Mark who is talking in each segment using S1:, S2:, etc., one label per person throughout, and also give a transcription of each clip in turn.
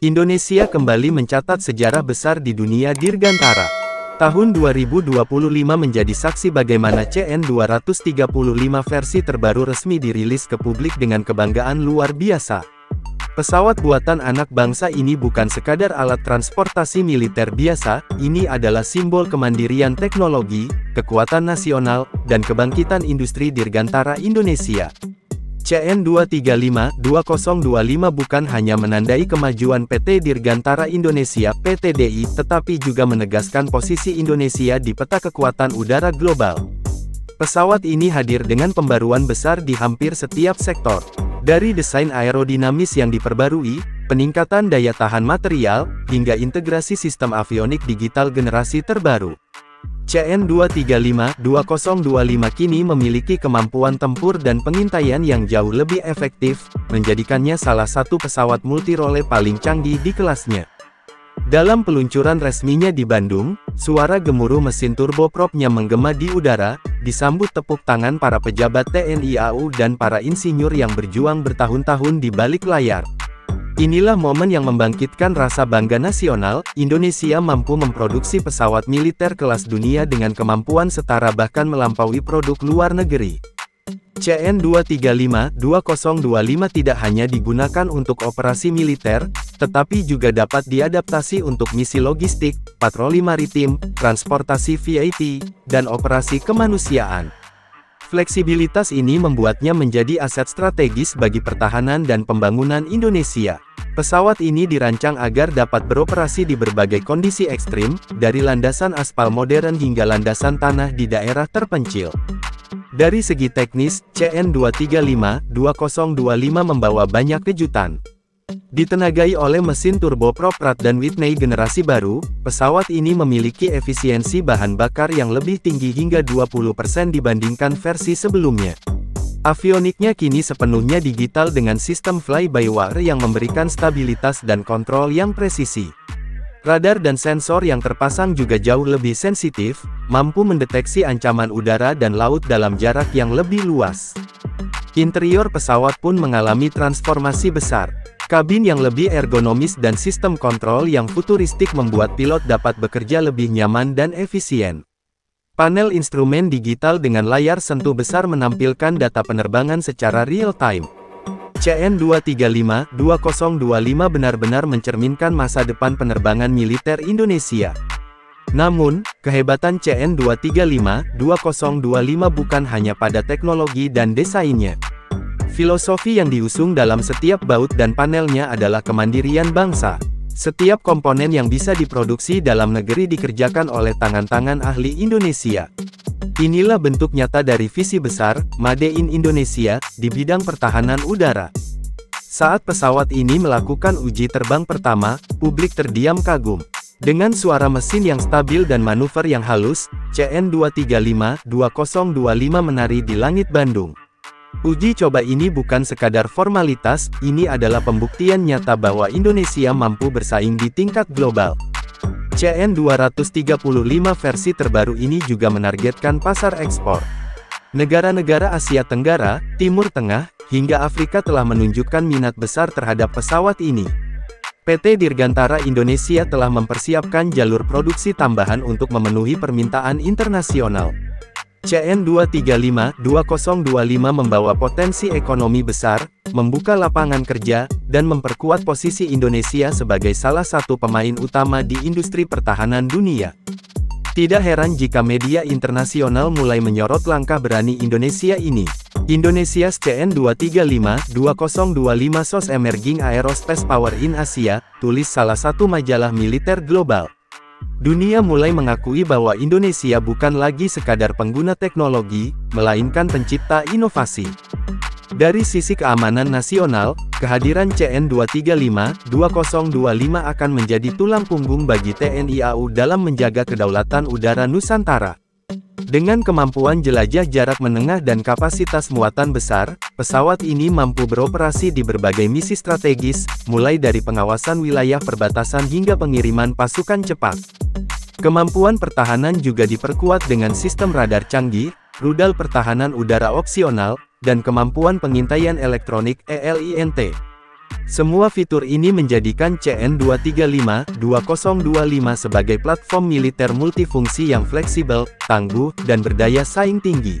S1: Indonesia kembali mencatat sejarah besar di dunia dirgantara. Tahun 2025 menjadi saksi bagaimana CN-235 versi terbaru resmi dirilis ke publik dengan kebanggaan luar biasa. Pesawat buatan anak bangsa ini bukan sekadar alat transportasi militer biasa, ini adalah simbol kemandirian teknologi, kekuatan nasional, dan kebangkitan industri dirgantara Indonesia. CN-235-2025 bukan hanya menandai kemajuan PT Dirgantara Indonesia (PTDI), tetapi juga menegaskan posisi Indonesia di peta kekuatan udara global. Pesawat ini hadir dengan pembaruan besar di hampir setiap sektor. Dari desain aerodinamis yang diperbarui, peningkatan daya tahan material, hingga integrasi sistem avionik digital generasi terbaru. CN-235-2025 kini memiliki kemampuan tempur dan pengintaian yang jauh lebih efektif, menjadikannya salah satu pesawat multirole paling canggih di kelasnya. Dalam peluncuran resminya di Bandung, suara gemuruh mesin turbopropnya menggema di udara, disambut tepuk tangan para pejabat TNI AU dan para insinyur yang berjuang bertahun-tahun di balik layar. Inilah momen yang membangkitkan rasa bangga nasional. Indonesia mampu memproduksi pesawat militer kelas dunia dengan kemampuan setara bahkan melampaui produk luar negeri. CN-235-2025 tidak hanya digunakan untuk operasi militer, tetapi juga dapat diadaptasi untuk misi logistik, patroli maritim, transportasi VIP, dan operasi kemanusiaan. Fleksibilitas ini membuatnya menjadi aset strategis bagi pertahanan dan pembangunan Indonesia. Pesawat ini dirancang agar dapat beroperasi di berbagai kondisi ekstrim, dari landasan aspal modern hingga landasan tanah di daerah terpencil. Dari segi teknis, CN-235-2025 membawa banyak kejutan. Ditenagai oleh mesin turboprop Pratt & Whitney generasi baru, pesawat ini memiliki efisiensi bahan bakar yang lebih tinggi hingga 20% dibandingkan versi sebelumnya. Avioniknya kini sepenuhnya digital dengan sistem fly-by-wire yang memberikan stabilitas dan kontrol yang presisi. Radar dan sensor yang terpasang juga jauh lebih sensitif, mampu mendeteksi ancaman udara dan laut dalam jarak yang lebih luas. Interior pesawat pun mengalami transformasi besar. Kabin yang lebih ergonomis dan sistem kontrol yang futuristik membuat pilot dapat bekerja lebih nyaman dan efisien. Panel instrumen digital dengan layar sentuh besar menampilkan data penerbangan secara real-time. CN-235-2025 benar-benar mencerminkan masa depan penerbangan militer Indonesia. Namun, kehebatan CN-235-2025 bukan hanya pada teknologi dan desainnya. Filosofi yang diusung dalam setiap baut dan panelnya adalah kemandirian bangsa. Setiap komponen yang bisa diproduksi dalam negeri dikerjakan oleh tangan-tangan ahli Indonesia. Inilah bentuk nyata dari visi besar, Made in Indonesia, di bidang pertahanan udara. Saat pesawat ini melakukan uji terbang pertama, publik terdiam kagum. Dengan suara mesin yang stabil dan manuver yang halus, CN-235-2025 menari di langit Bandung. Uji coba ini bukan sekadar formalitas, ini adalah pembuktian nyata bahwa Indonesia mampu bersaing di tingkat global. CN-235 versi terbaru ini juga menargetkan pasar ekspor. Negara-negara Asia Tenggara, Timur Tengah, hingga Afrika telah menunjukkan minat besar terhadap pesawat ini. PT Dirgantara Indonesia telah mempersiapkan jalur produksi tambahan untuk memenuhi permintaan internasional. CN-235-2025 membawa potensi ekonomi besar, membuka lapangan kerja, dan memperkuat posisi Indonesia sebagai salah satu pemain utama di industri pertahanan dunia. Tidak heran jika media internasional mulai menyorot langkah berani Indonesia ini. Indonesia's CN-235-2025 shows emerging aerospace power in Asia, tulis salah satu majalah militer global. Dunia mulai mengakui bahwa Indonesia bukan lagi sekadar pengguna teknologi, melainkan pencipta inovasi. Dari sisi keamanan nasional, kehadiran CN-235-2025 akan menjadi tulang punggung bagi TNI AU dalam menjaga kedaulatan udara Nusantara. Dengan kemampuan jelajah jarak menengah dan kapasitas muatan besar, pesawat ini mampu beroperasi di berbagai misi strategis, mulai dari pengawasan wilayah perbatasan hingga pengiriman pasukan cepat. Kemampuan pertahanan juga diperkuat dengan sistem radar canggih, rudal pertahanan udara opsional, dan kemampuan pengintaian elektronik (ELINT). Semua fitur ini menjadikan CN-235-2025 sebagai platform militer multifungsi yang fleksibel, tangguh, dan berdaya saing tinggi.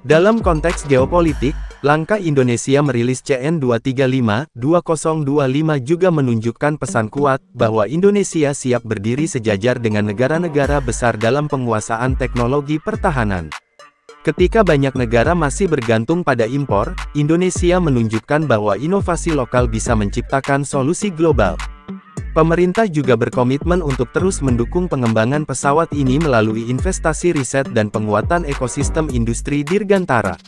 S1: Dalam konteks geopolitik, langkah Indonesia merilis CN-235-2025 juga menunjukkan pesan kuat bahwa Indonesia siap berdiri sejajar dengan negara-negara besar dalam penguasaan teknologi pertahanan. Ketika banyak negara masih bergantung pada impor, Indonesia menunjukkan bahwa inovasi lokal bisa menciptakan solusi global. Pemerintah juga berkomitmen untuk terus mendukung pengembangan pesawat ini melalui investasi riset dan penguatan ekosistem industri dirgantara.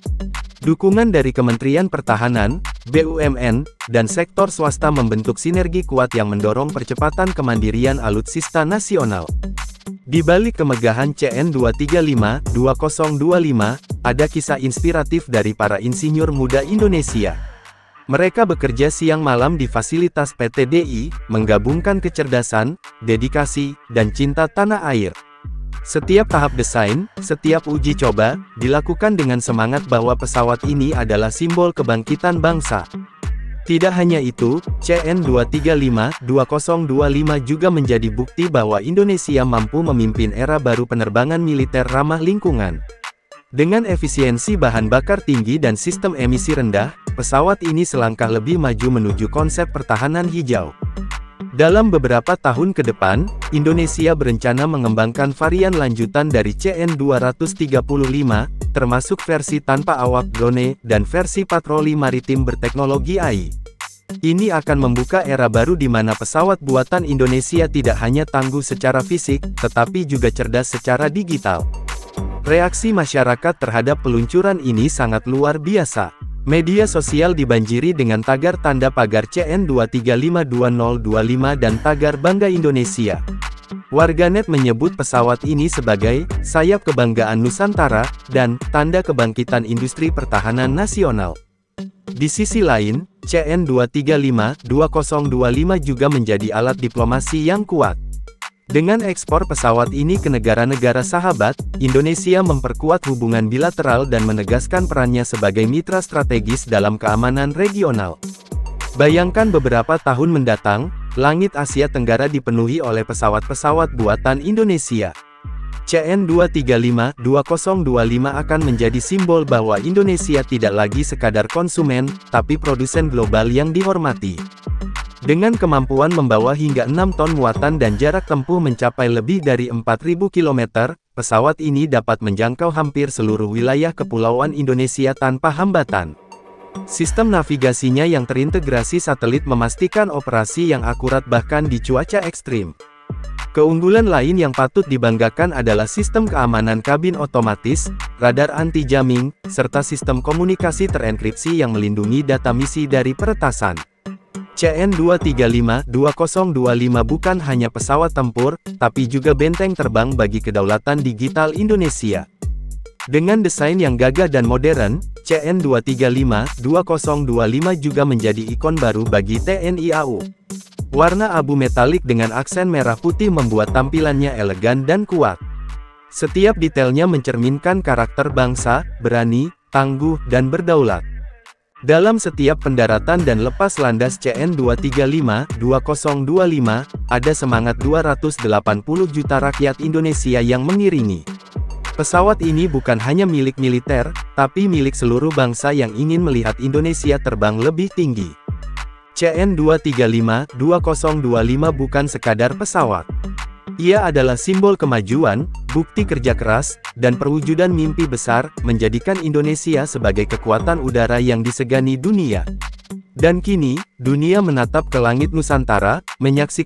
S1: Dukungan dari Kementerian Pertahanan, BUMN, dan sektor swasta membentuk sinergi kuat yang mendorong percepatan kemandirian alutsista nasional. Di balik kemegahan CN-235-2025, ada kisah inspiratif dari para insinyur muda Indonesia. Mereka bekerja siang malam di fasilitas PT DI, menggabungkan kecerdasan, dedikasi, dan cinta tanah air. Setiap tahap desain, setiap uji coba, dilakukan dengan semangat bahwa pesawat ini adalah simbol kebangkitan bangsa. Tidak hanya itu, CN-235-2025 juga menjadi bukti bahwa Indonesia mampu memimpin era baru penerbangan militer ramah lingkungan. Dengan efisiensi bahan bakar tinggi dan sistem emisi rendah, pesawat ini selangkah lebih maju menuju konsep pertahanan hijau. Dalam beberapa tahun ke depan, Indonesia berencana mengembangkan varian lanjutan dari CN-235, termasuk versi tanpa awak drone, dan versi patroli maritim berteknologi AI. Ini akan membuka era baru di mana pesawat buatan Indonesia tidak hanya tangguh secara fisik, tetapi juga cerdas secara digital. Reaksi masyarakat terhadap peluncuran ini sangat luar biasa. Media sosial dibanjiri dengan tagar tanda pagar CN-235-2025 dan tagar Bangga Indonesia. Warganet menyebut pesawat ini sebagai sayap kebanggaan Nusantara dan tanda kebangkitan industri pertahanan nasional. Di sisi lain, CN-235-2025 juga menjadi alat diplomasi yang kuat. Dengan ekspor pesawat ini ke negara-negara sahabat, Indonesia memperkuat hubungan bilateral dan menegaskan perannya sebagai mitra strategis dalam keamanan regional. Bayangkan beberapa tahun mendatang, langit Asia Tenggara dipenuhi oleh pesawat-pesawat buatan Indonesia. CN-235-2025 akan menjadi simbol bahwa Indonesia tidak lagi sekadar konsumen, tapi produsen global yang dihormati. Dengan kemampuan membawa hingga 6 ton muatan dan jarak tempuh mencapai lebih dari 4.000 km, pesawat ini dapat menjangkau hampir seluruh wilayah kepulauan Indonesia tanpa hambatan. Sistem navigasinya yang terintegrasi satelit memastikan operasi yang akurat bahkan di cuaca ekstrim. Keunggulan lain yang patut dibanggakan adalah sistem keamanan kabin otomatis, radar anti-jamming, serta sistem komunikasi terenkripsi yang melindungi data misi dari peretasan. CN-235-2025 bukan hanya pesawat tempur, tapi juga benteng terbang bagi kedaulatan digital Indonesia. Dengan desain yang gagah dan modern, CN-235-2025 juga menjadi ikon baru bagi TNI AU. Warna abu metalik dengan aksen merah putih membuat tampilannya elegan dan kuat. Setiap detailnya mencerminkan karakter bangsa, berani, tangguh, dan berdaulat. Dalam setiap pendaratan dan lepas landas CN-235-2025, ada semangat 280 juta rakyat Indonesia yang mengiringi. Pesawat ini bukan hanya milik militer, tapi milik seluruh bangsa yang ingin melihat Indonesia terbang lebih tinggi. CN-235-2025 bukan sekadar pesawat. Ia adalah simbol kemajuan, bukti kerja keras, dan perwujudan mimpi besar, menjadikan Indonesia sebagai kekuatan udara yang disegani dunia. Dan kini, dunia menatap ke langit Nusantara, menyaksikan